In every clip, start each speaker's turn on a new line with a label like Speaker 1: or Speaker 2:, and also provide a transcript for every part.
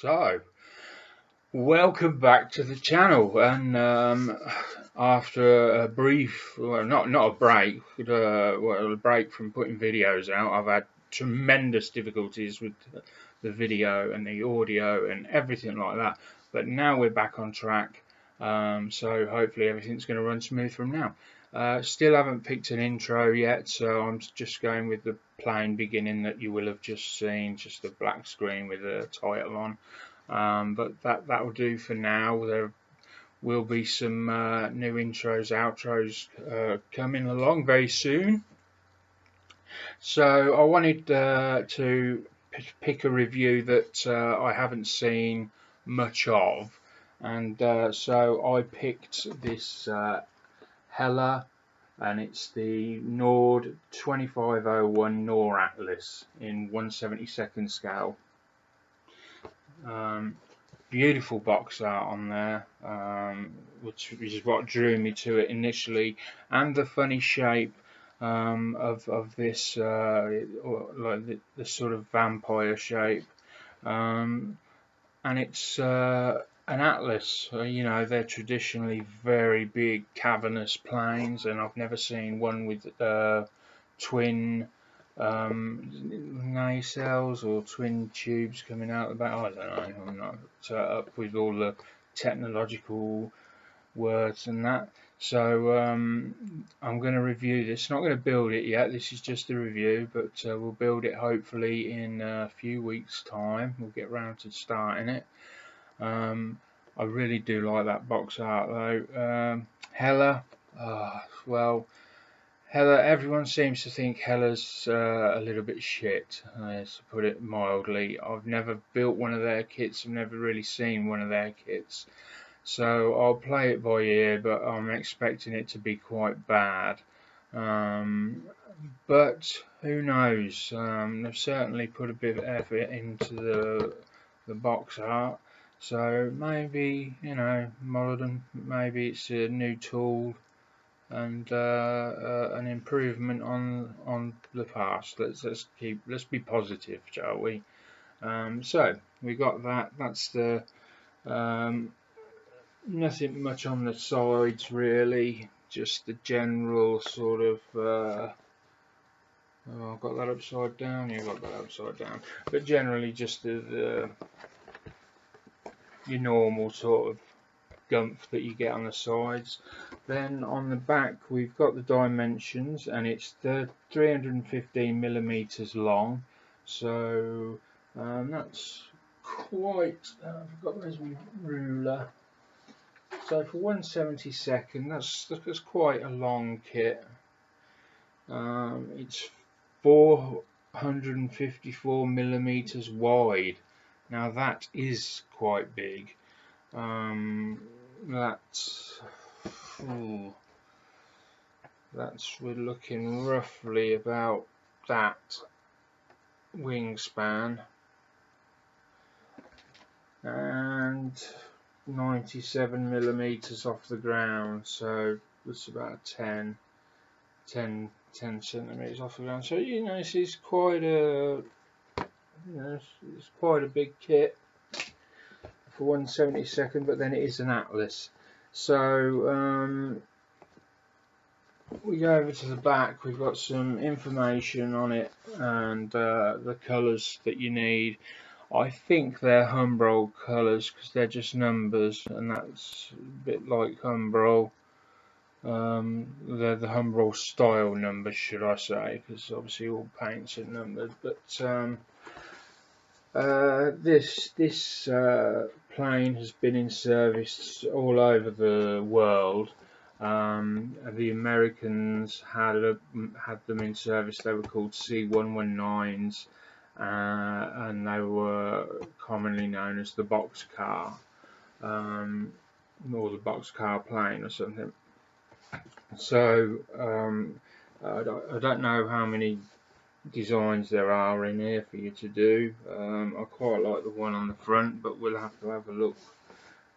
Speaker 1: So, welcome back to the channel. And after a brief, well, not a break, a break from putting videos out, I've had tremendous difficulties with the video and the audio and everything like that. But now we're back on track. So hopefully everything's going to run smooth from now. Still haven't picked an intro yet, so I'm just going with the plain beginning that you will have just seen, just a black screen with a title on. But that will do for now. There will be some new intros, outros coming along very soon. So I wanted to pick a review that I haven't seen much of, and so I picked this Hella, and it's the Nord 2501 Noratlas in 1/72 scale. Beautiful box art on there, which is what drew me to it initially, and the funny shape of this, like the sort of vampire shape, and it's an Atlas. You know, they're traditionally very big cavernous planes, and I've never seen one with twin nacelles or twin tubes coming out the back. I don't know, I'm not up with all the technological words and that. So I'm going to review this. Not going to build it yet, this is just a review, but we'll build it hopefully in a few weeks time. We'll get round to starting it. I really do like that box art though. Hella, well, Hella, everyone seems to think Hella's a little bit shit, to put it mildly. I've never built one of their kits, I've never really seen one of their kits, so I'll play it by ear, but I'm expecting it to be quite bad. But who knows? They've certainly put a bit of effort into the box art, so maybe, you know, modern, maybe it's a new tool and an improvement on the past. Let's be positive, shall we? So we got that. That's the nothing much on the sides really. Just the general sort of. Oh, I've got that upside down. Yeah, I've got that upside down. But generally, just your normal sort of gumph that you get on the sides. Then on the back we've got the dimensions, and it's the 315 millimeters long, so that's quite I've got where's my ruler. So for 1/72, that's quite a long kit. It's 454 millimeters wide. Now that is quite big. That's we're looking roughly about that wingspan, and 97 millimeters off the ground, so that's about 10 centimeters off the ground. So you know, it's quite a it's quite a big kit for 1/72, but then it is an Atlas. So we go over to the back. We've got some information on it and the colours that you need. I think they're Humbrol colours because they're just numbers, and that's a bit like Humbrol. They're the Humbrol style numbers, should I say, because obviously all paints are numbered. But this plane has been in service all over the world. The Americans had them in service. They were called C119s, and they were commonly known as the boxcar, or the boxcar plane or something. So I don't know how many designs there are in here for you to do. I quite like the one on the front, but we'll have to have a look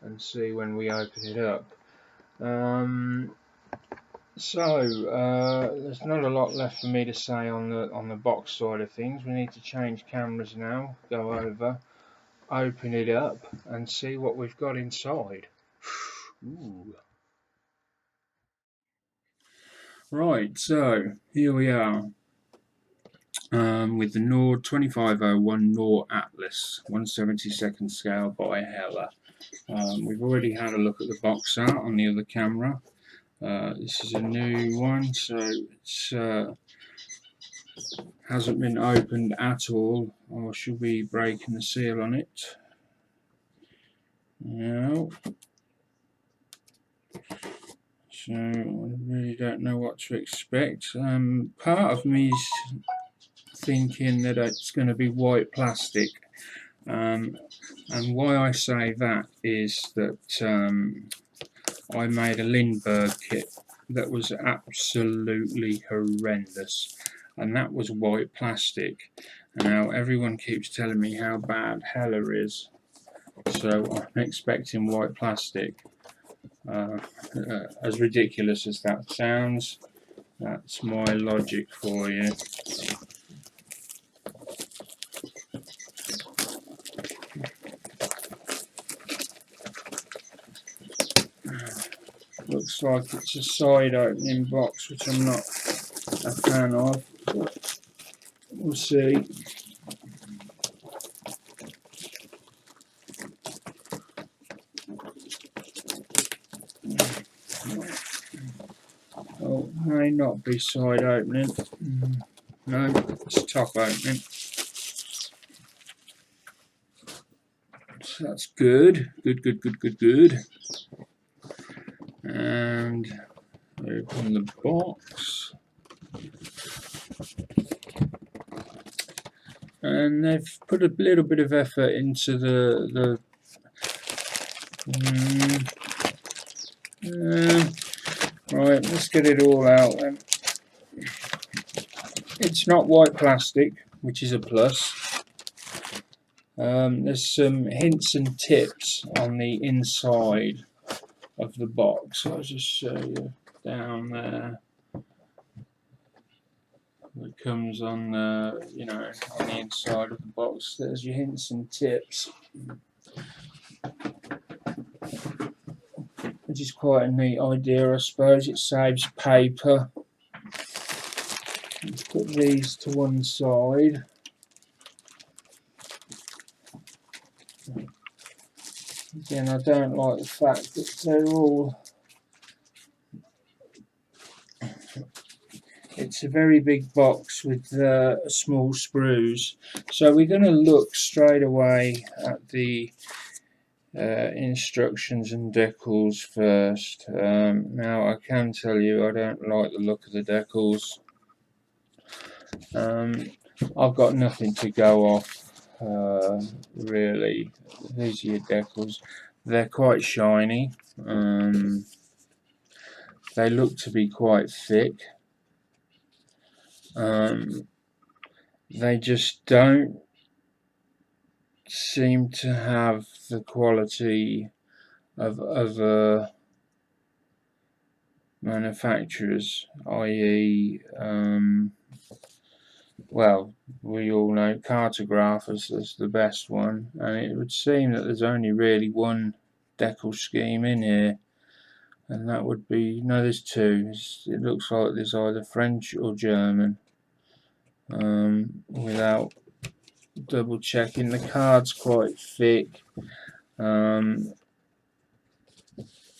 Speaker 1: and see when we open it up. There's not a lot left for me to say on the box side of things. We need to change cameras now, go over. open it up and see what we've got inside. Ooh. Right, so here we are with the Nord 2501 Noratlas 1/72 scale by Heller. We've already had a look at the box art on the other camera. This is a new one, so it's hasn't been opened at all, or should be breaking the seal on it. No. So I really don't know what to expect. Part of me's thinking that it's going to be white plastic, and why I say that is that I made a Lindbergh kit that was absolutely horrendous, and that was white plastic. Now everyone keeps telling me how bad Heller is, so I'm expecting white plastic. As ridiculous as that sounds, that's my logic for you. Looks like it's a side opening box, which I'm not a fan of, but we'll see. Oh, may not be side opening. No, it's top opening. So that's good. Good. And open the box. And they've put a little bit of effort into the right, let's get it all out then. It's not white plastic, which is a plus. There's some hints and tips on the inside of the box. I'll just show you down there. It comes on the, on the inside of the box. There's your hints and tips, which is quite a neat idea, I suppose. It saves paper. Let's put these to one side. Again, I don't like the fact that they're all... It's a very big box with small sprues. So we're going to look straight away at the instructions and decals first. Now I can tell you I don't like the look of the decals. I've got nothing to go off really. These are your decals. They're quite shiny. They look to be quite thick. They just don't seem to have the quality of other manufacturers, i.e. well, we all know Cartographers is the best one, and it would seem that there's only really one decal scheme in here, and that would be, no, there's two. It looks like there's either French or German, without double checking. The card's quite thick.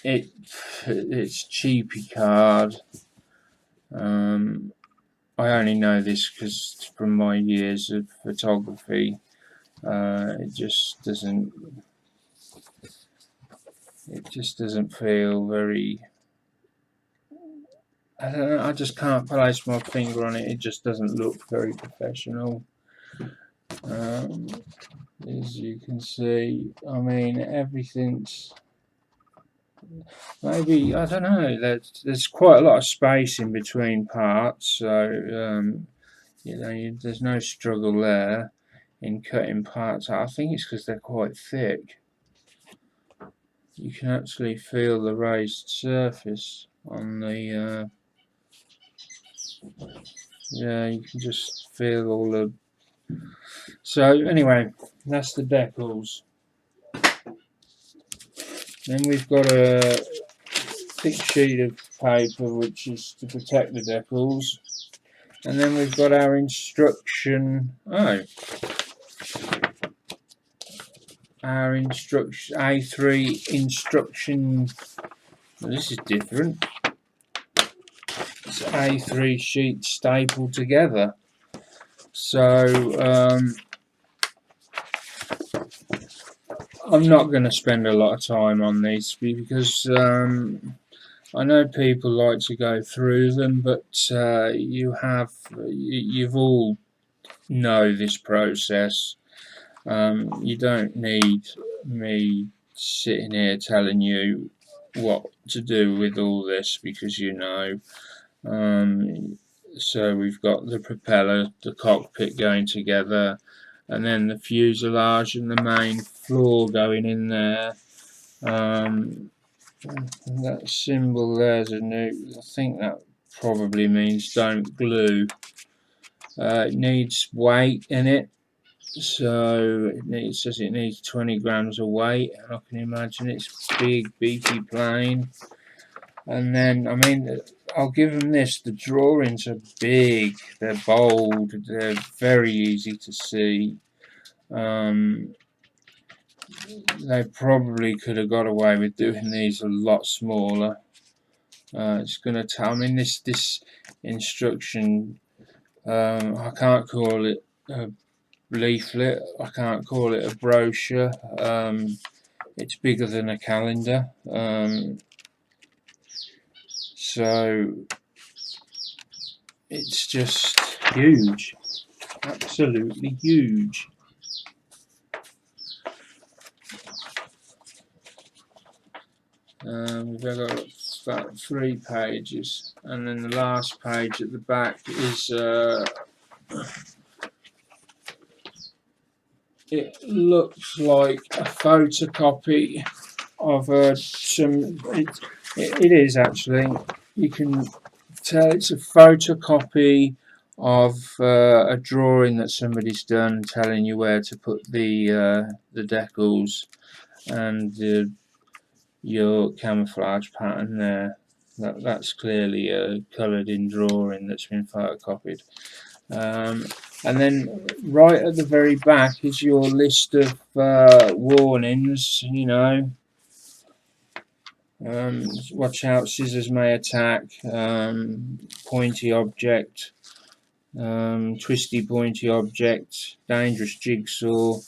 Speaker 1: It's cheapy card. I only know this because from my years of photography, it just doesn't feel very, I don't know, I just can't place my finger on it. It just doesn't look very professional. As you can see, I mean, everything's, maybe, I don't know, there's quite a lot of space in between parts, so there's no struggle there in cutting parts out. I think it's because they're quite thick. You can actually feel the raised surface on the yeah, you can just feel all the So anyway, that's the decals. Then we've got a thick sheet of paper which is to protect the decals, and then we've got our instruction. Our instruction A3 instruction. Well, this is different. It's A3 sheet stapled together. So I'm not going to spend a lot of time on these because I know people like to go through them, but you've all know this process. You don't need me sitting here telling you what to do with all this because you know. So we've got the propeller, the cockpit going together, and then the fuselage and the main floor going in there. That symbol there's a new. I think that probably means don't glue. It needs weight in it, so it says it needs 20 grams of weight. I can imagine it's big, beefy plane. And then, I mean, I'll give them this. The drawings are big. They're bold. They're very easy to see. They probably could have got away with doing these a lot smaller. It's going to tell. I mean, this instruction. I can't call it a leaflet. I can't call it a brochure. It's bigger than a calendar. So it's just huge, absolutely huge. We've got about 3 pages, and then the last page at the back is it looks like a photocopy of some. It is actually. You can tell it's a photocopy of a drawing that somebody's done, telling you where to put the decals and your camouflage pattern there. That's clearly a coloured in drawing that's been photocopied. And then right at the very back is your list of warnings, you know. Watch out, scissors may attack, pointy object, twisty pointy object, dangerous jigsaw,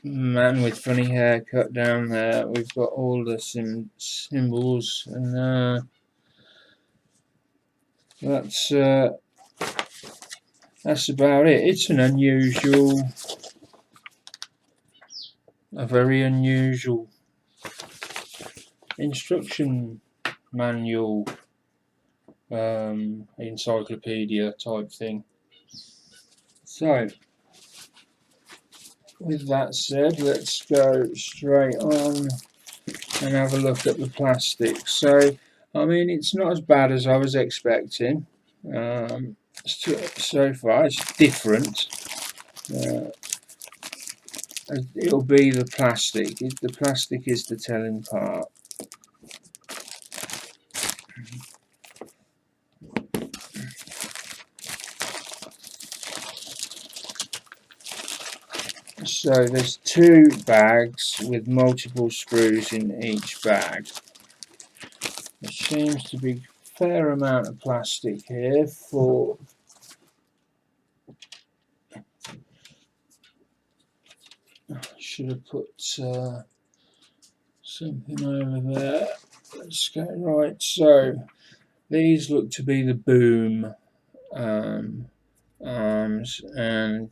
Speaker 1: man with funny haircut down there. We've got all the symbols, and that's about it. It's an unusual, a very unusual instruction manual, encyclopedia type thing. So with that said, let's go straight on and have a look at the plastic. So I mean, it's not as bad as I was expecting. So far it's different. It'll be the plastic. The plastic is the telling part. So there's 2 bags with multiple sprues in each bag. There seems to be a fair amount of plastic here for should have put something over there. Let's go right. So these look to be the boom arms, and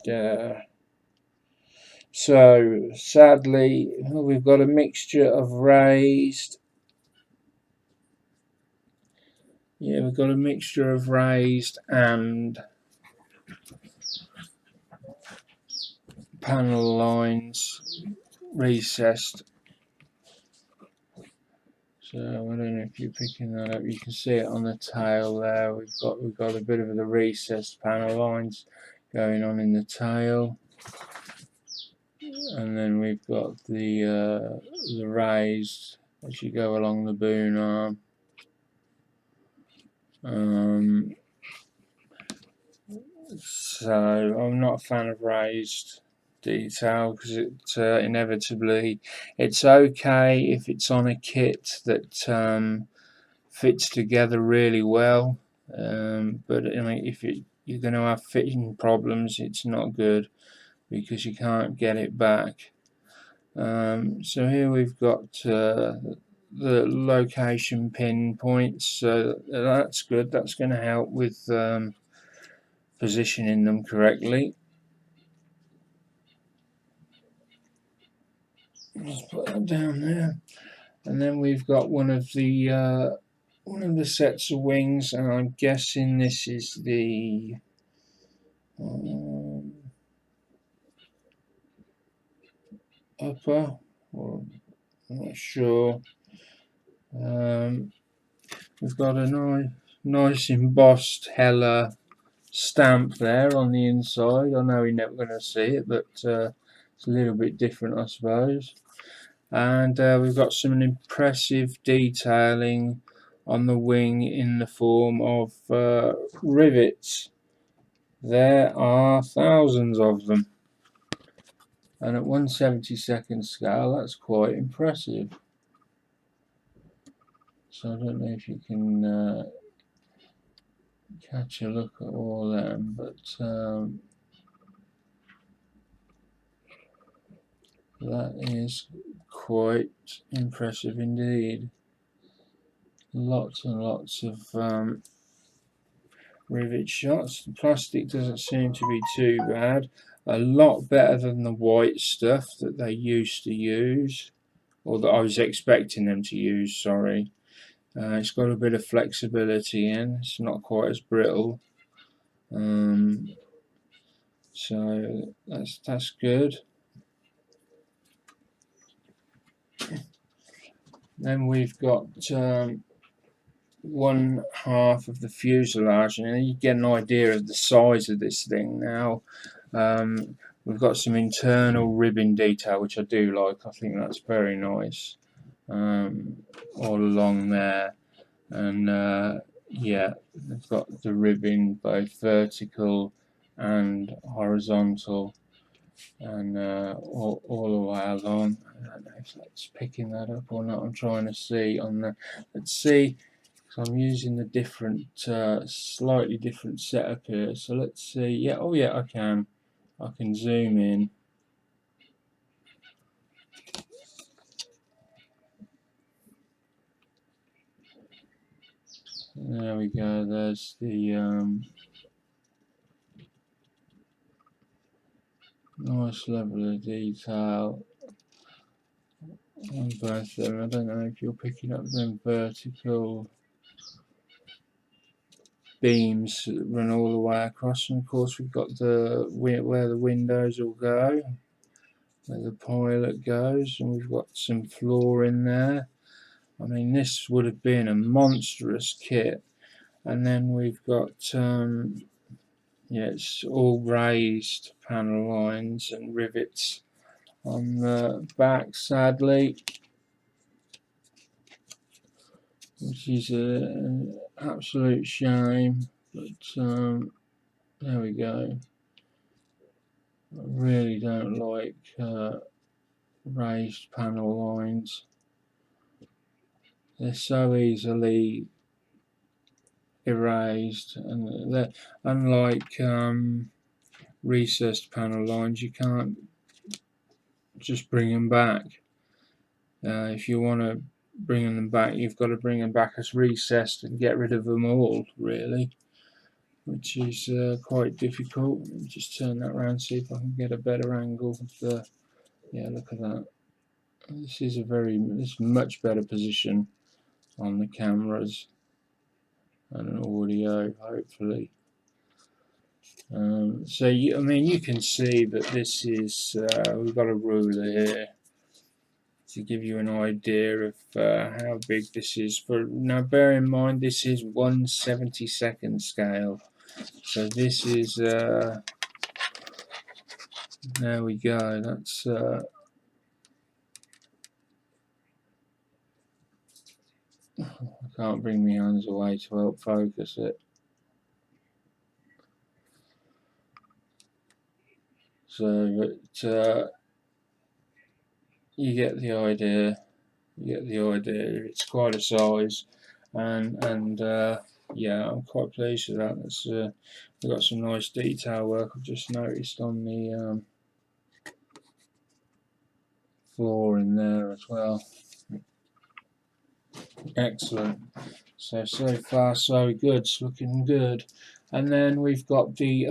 Speaker 1: so sadly we've got a mixture of raised. Yeah, we've got a mixture of raised and panel lines recessed. So I don't know if you're picking that up. You can see it on the tail there. We've got a bit of the recessed panel lines going on in the tail, and then we've got the raised as you go along the boom arm. So I'm not a fan of raised detail because it inevitably, it's okay if it's on a kit that fits together really well, but I mean, if you're going to have fitting problems, it's not good because you can't get it back. So here we've got the location pin points, so that's good. That's going to help with positioning them correctly. Just put that down there, and then we've got one of the sets of wings, and I'm guessing this is the upper, or I'm not sure. We've got a nice embossed Hella stamp there on the inside. I know you're never going to see it, but it's a little bit different, I suppose. And we've got some impressive detailing on the wing in the form of rivets. There are thousands of them, and at 1/72 scale, that's quite impressive. So I don't know if you can catch a look at all them, but that is quite impressive indeed. Lots and lots of rivet shots. The plastic doesn't seem to be too bad. A lot better than the white stuff that they used to use, or that I was expecting them to use, sorry. It's got a bit of flexibility in, it's not quite as brittle. So that's good. Then we've got one half of the fuselage, and you get an idea of the size of this thing now. We've got some internal ribbon detail, which I do like. I think that's very nice, all along there. And yeah, they've got the ribbon both vertical and horizontal, and all the way along. I don't know if that's picking that up or not. I'm trying to see on the, let's see, because I'm using the different, slightly different setup here. So let's see. Yeah, oh yeah, I can zoom in. There we go. There's the nice level of detail on both of them. I don't know if you're picking up them vertical beams that run all the way across, and of course we've got the where the windows will go, where the pilot goes, and we've got some floor in there. I mean, this would have been a monstrous kit. And then we've got yeah, it's all raised panel lines and rivets on the back, sadly, which is an absolute shame, but there we go. I really don't like raised panel lines. They're so easily erased, and they're, unlike recessed panel lines, you can't just bring them back. If you want to bring them back, you've got to bring them back as recessed and get rid of them all, really, which is quite difficult. Let me just turn that around, see if I can get a better angle of the, yeah, look at that. This is much better position on the cameras and an audio, hopefully. So I mean, you can see that this is we've got a ruler here, to give you an idea of how big this is. But now bear in mind this is 1/72nd scale. So this is, there we go, that's, I can't bring my hands away to help focus it. So you get the idea. It's quite a size, and yeah, I'm quite pleased with that. That's we've got some nice detail work. I've just noticed on the floor in there as well. Excellent. So far so good. It's looking good. And then we've got the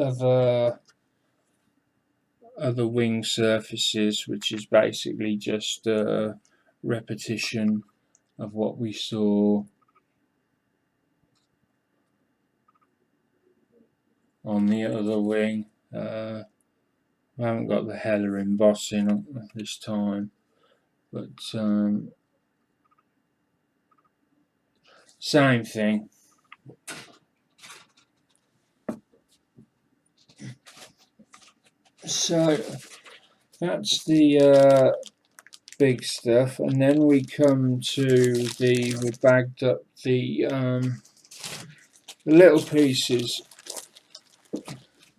Speaker 1: other wing surfaces, which is basically just a repetition of what we saw on the other wing. I haven't got the header embossing on this time, but same thing. So that's the big stuff, and then we come to we bagged up the little pieces,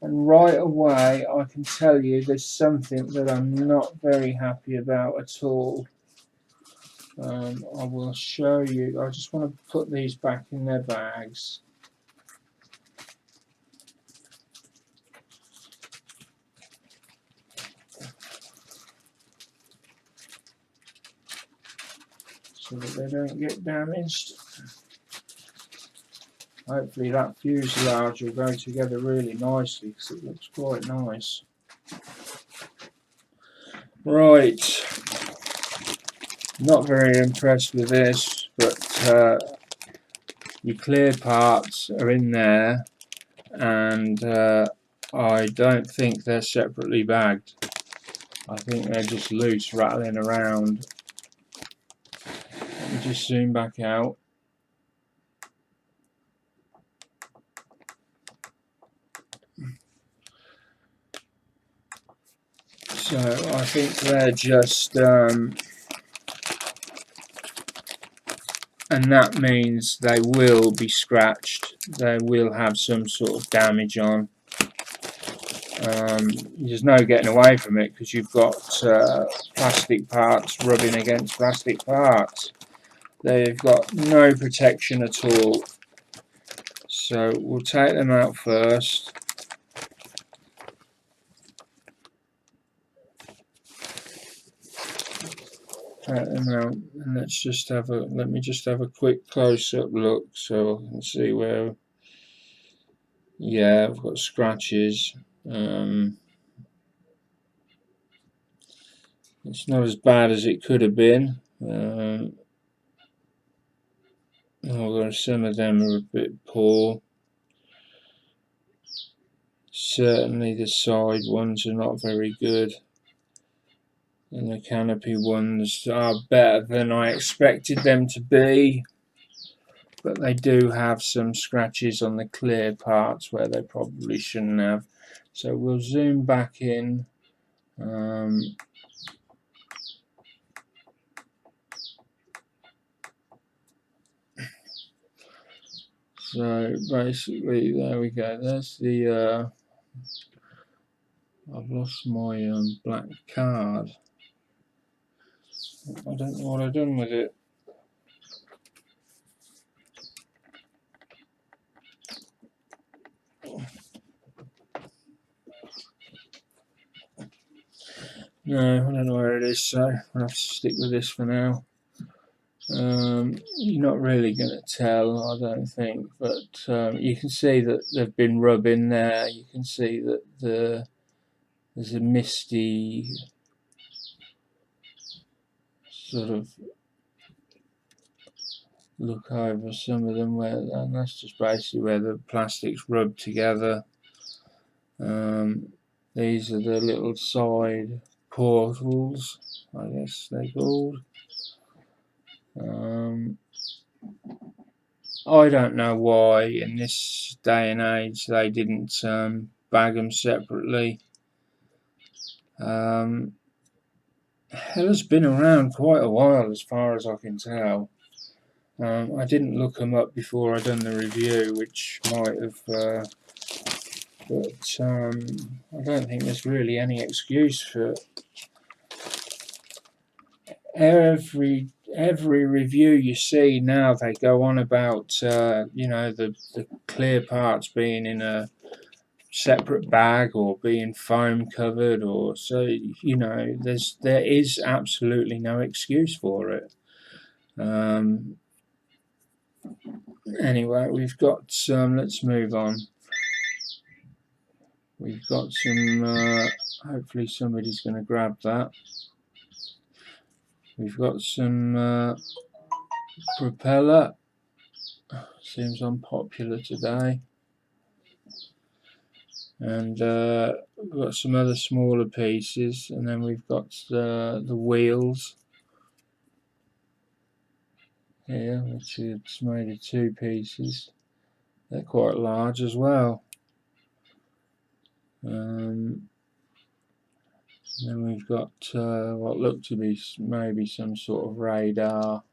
Speaker 1: and right away I can tell you there's something that I'm not very happy about at all. I will show you. I just want to put these back in their bags. So that they don't get damaged. Hopefully that fuselage will go together really nicely because it looks quite nice. Right, not very impressed with this, but your clear parts are in there, and I don't think they're separately bagged. I think they're just loose, rattling around. Let me just zoom back out. So I think they're just, and that means they will be scratched. They will have some sort of damage on. There's no getting away from it because you've got plastic parts rubbing against plastic parts. They've got no protection at all. So we'll take them out first. Take them out, and let me just have a quick close-up look so I can see where. Yeah, I've got scratches. It's not as bad as it could have been. Although some of them are a bit poor. Certainly the side ones are not very good, and the canopy ones are better than I expected them to be, but they do have some scratches on the clear parts where they probably shouldn't have. So we'll zoom back in. So basically, there we go. There's the. I've lost my black card. I don't know what I've done with it. No, I don't know where it is, so I'll have to stick with this for now. You're not really going to tell, I don't think, but you can see that they've been rubbing there. You can see that there's a misty sort of look over some of them, and that's just basically where the plastics rub together. These are the little side portals, I guess they're called. I don't know why in this day and age they didn't bag them separately. Hella's been around quite a while as far as I can tell. I didn't look them up before I done the review, which might have, but I don't think there's really any excuse for it. Every review you see now, they go on about you know, the clear parts being in a separate bag or being foam covered, or so, you know, there is absolutely no excuse for it. Anyway, we've got some, let's move on. We've got some, hopefully somebody's going to grab that. We've got some Propeller, seems unpopular today. And we've got some other smaller pieces, and then we've got the wheels here, which is made of 2 pieces. They're quite large as well. Then we've got what look to be maybe some sort of radar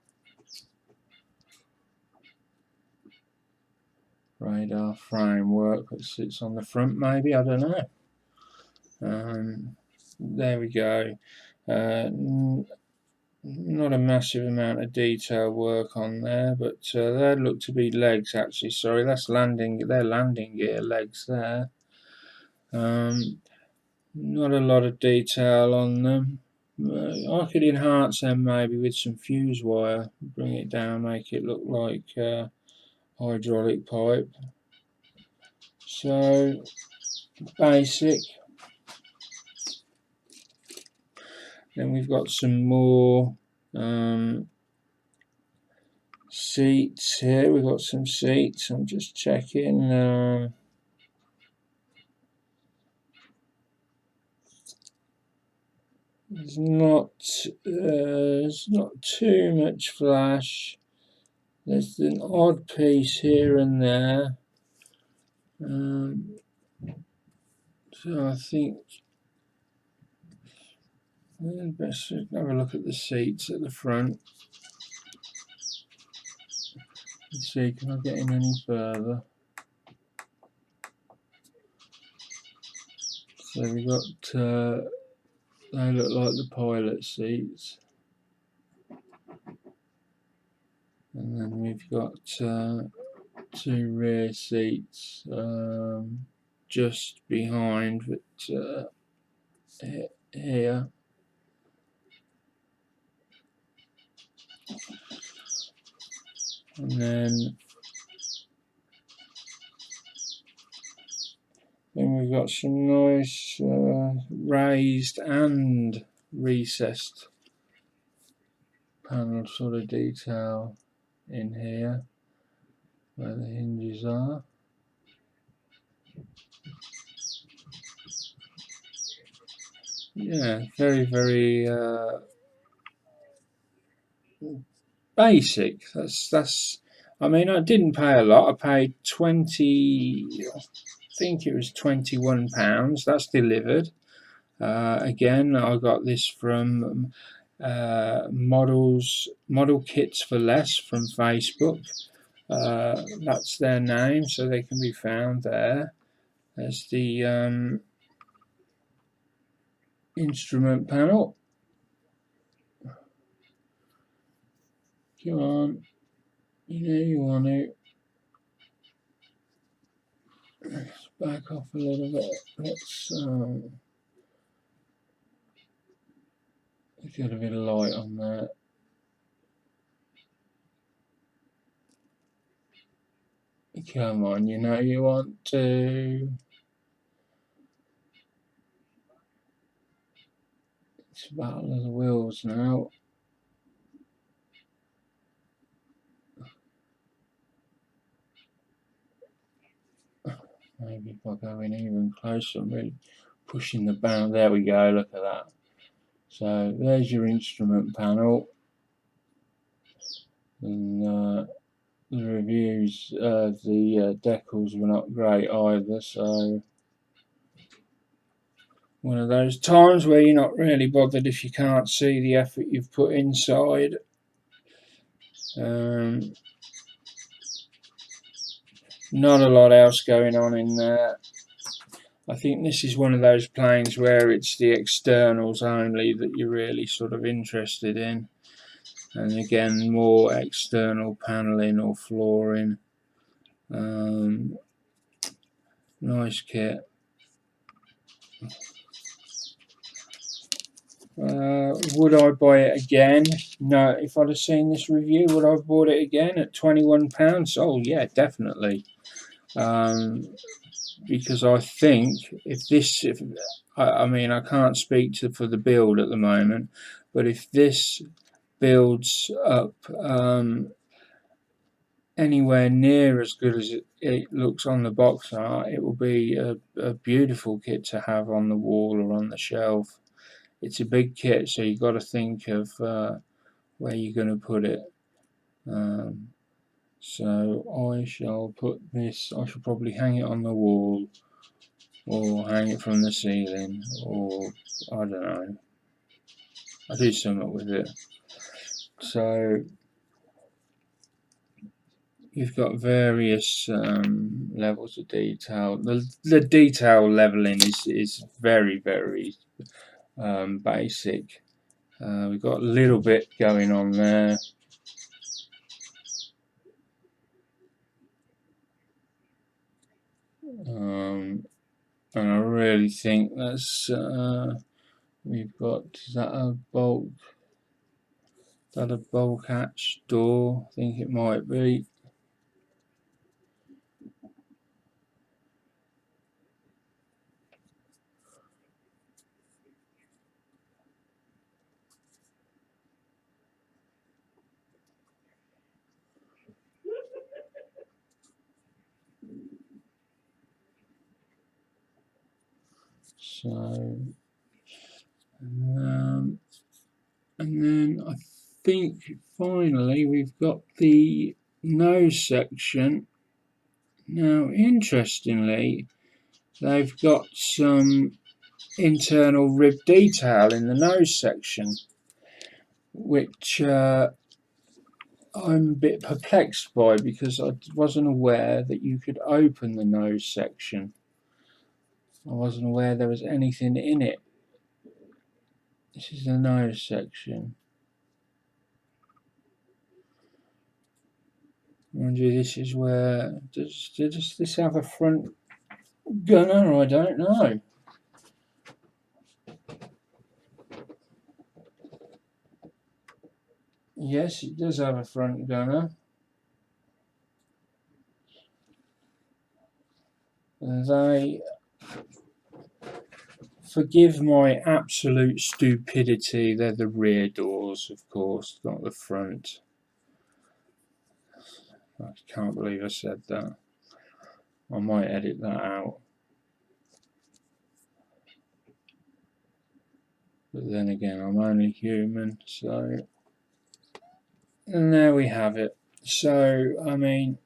Speaker 1: framework that sits on the front, maybe, I don't know. There we go. Not a massive amount of detail work on there, but they look to be legs, actually. Sorry, that's they're landing gear legs there. Not a lot of detail on them. I could enhance them maybe with some fuse wire, bring it down, make it look like hydraulic pipe. So basic. Then we've got some more seats here. We've got some seats. I'm just checking. There's not too much flash. There's an odd piece here and there. So I think best have a look at the seats at the front. Let's see, can I get in any further? So we've got, they look like the pilot seats. And then we've got 2 rear seats just behind, but here. And then we've got some nice raised and recessed panel sort of detail in here where the hinges are. Yeah, very, very basic. That's. I mean, I didn't pay a lot. I paid 20. I think it was £21. That's delivered. Again, I got this from Model Kits for Less from Facebook. That's their name, so they can be found there. There's the instrument panel. Come on, you know you want to. Let's back off a little bit. Let's get a bit of light on there. Come on, you know you want to. It's Battle of the Wheels now. Maybe if I go in even closer, I'm really pushing the bound. There we go, look at that. So there's your instrument panel. and the reviews, the decals were not great either, so one of those times where you're not really bothered if you can't see the effort you've put inside. Not a lot else going on in there. I think this is one of those planes where it's the externals only that you're really sort of interested in, and again more external paneling or flooring. Nice kit. Would I buy it again? No. If I'd have seen this review, would I have bought it again at £21? Oh yeah, definitely. Because I think I mean, I can't speak for the build at the moment, but if this builds up anywhere near as good as it looks on the box art, it will be a beautiful kit to have on the wall or on the shelf. It's a big kit, so you've got to think of where you're going to put it. So I shall put this, I shall probably hang it on the wall, or hang it from the ceiling, or I don't know. I'll do something with it. So you've got various levels of detail. The detail leveling is very, very basic. We've got a little bit going on there. And I really think that's we've got, is that a bulk? Is that a bulk hatch door? I think it might be. So, and then I think finally we've got the nose section. Now, interestingly, they've got some internal rib detail in the nose section, which I'm a bit perplexed by, because I wasn't aware that you could open the nose section. I wasn't aware there was anything in it. This is the nose section. Mind you, this is where, does this have a front gunner? I don't know. Yes, it does have a front gunner. They, forgive my absolute stupidity, they're the rear doors, of course, not the front. I can't believe I said that. I might edit that out. But then again, I'm only human, so... And there we have it. So, I mean,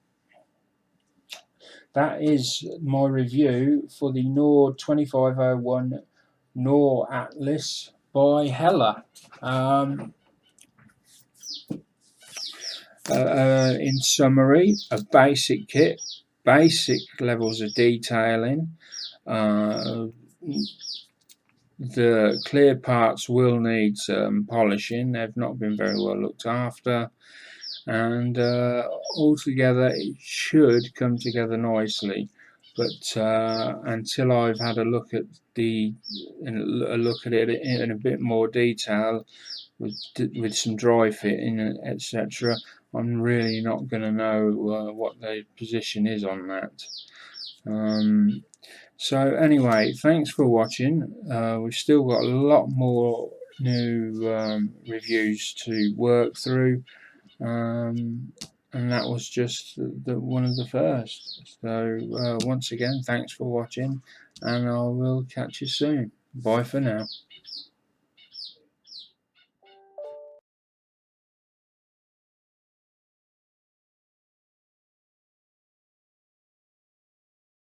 Speaker 1: that is my review for the Nord 2501 Noratlas by Hella. In summary, a basic kit, basic levels of detailing. The clear parts will need some polishing. They've not been very well looked after, and altogether it should come together nicely. But until I've had a look at it in a bit more detail, with some dry fitting, etc., I'm really not going to know what the position is on that. So anyway, thanks for watching. We've still got a lot more new reviews to work through, and that was just one of the first. So once again, thanks for watching, and I will catch you soon. Bye for now.